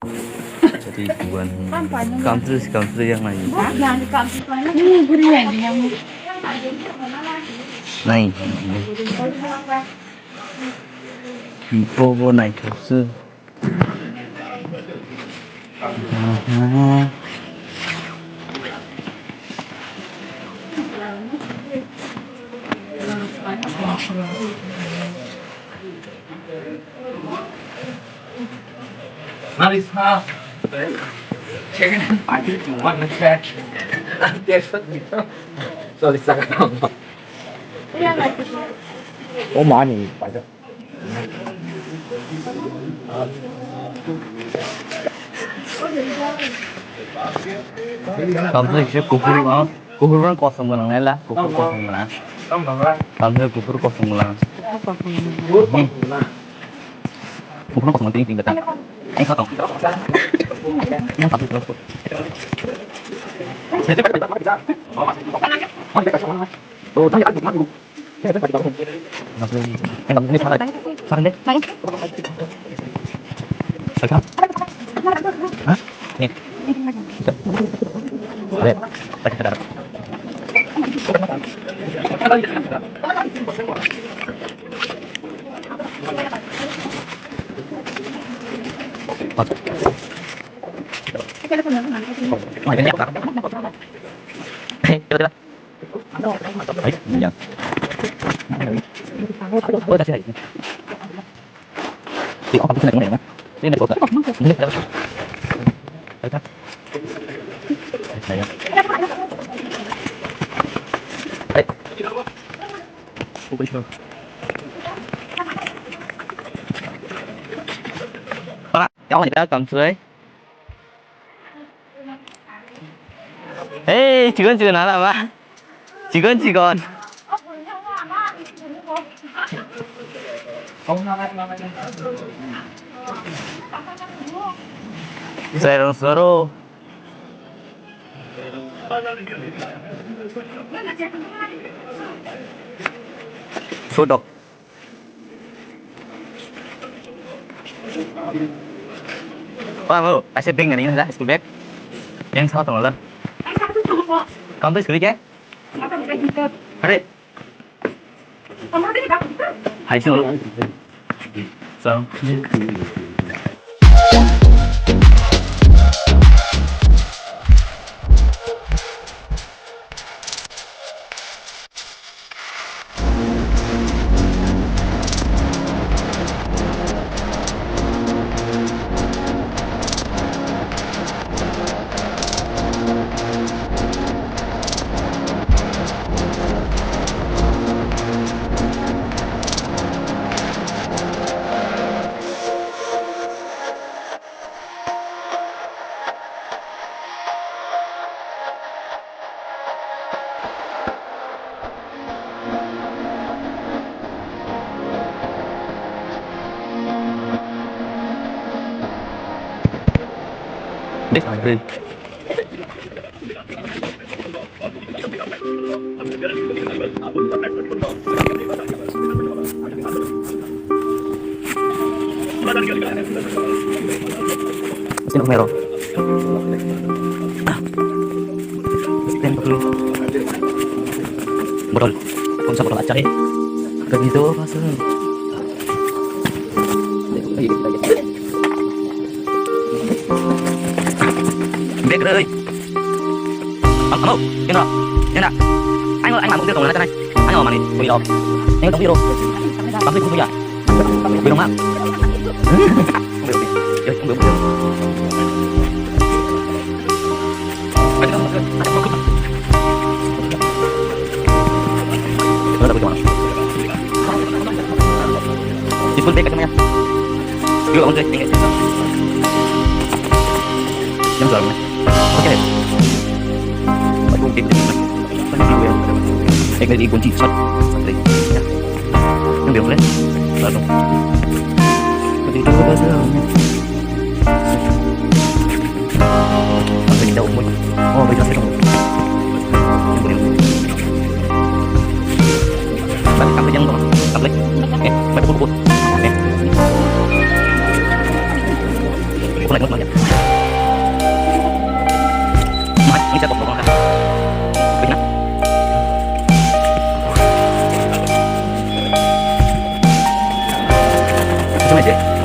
Jadi bukan country yang lain. Này, Vivo này thật sự. Marisa, check I think you want to check. Yes, sorry, sakit. Oh, 많이 맞아. Country sẽ kukur kosong belang lah, kukur kosong belang. Country kukur kosong belang. Kukur kosong tinggi tinggi tak. Kau tahu? Yang satu terus. Oh, tanya aku mana? Ini saran deh. Sekarang? Hah? Nih. Lihat, tak sadar. Oh, ini apa? Kita. Baik, ya. Oh, dah siap. Di apa sih nak? Ini nak buka. Ini dah. Ada. Saya. Hai. Oh, besok. Pak, cháu này đã cầm dưới. Ê, chỉ con nào là ba? Chỉ con. Serong seru. Sodok. Pak mau, kasih ping ini lah, school bag. Yang sao tengah lah. Con tới xử lý chứ? Đấy. Hãy xin lỗi. Sao? This is good. Sino meron? Sino perlu? Botol. Kung sa botol at saka ganito pasal. Biết rồi. Ông ơi, yên rồi. Yên ạ. Anh ơi, anh làm một tiêu tổng là cái này. Anh ở mà này, tôi đi đâu? Anh đóng video. Tắm dịch không bây giờ. Bị đông ạ. Không được đi. Chơi không được. Anh không được. Anh không được. Nó đã bị đông ạ. Chỉ phân biệt cái này nha. Đưa ông chơi, anh nghe. Nhắm giờ này. Ok. Bạn cùng tìm mình. Bạn đi về. Anh đi cuốn chỉ xuất. Đấy. Nhá. Nhưng điều lên. Là đúng. Cái gì đâu bao giờ nhá. Bạn phải đi đâu một. Ô, bây giờ sẽ không. Nhưng điều. Bạn cầm cái chân rồi. Cầm lấy. Em, bạn buồn buồn. Em. Con này mất mà nhỉ. Mahal, ini saya potong kan. Begini. Cuma aja.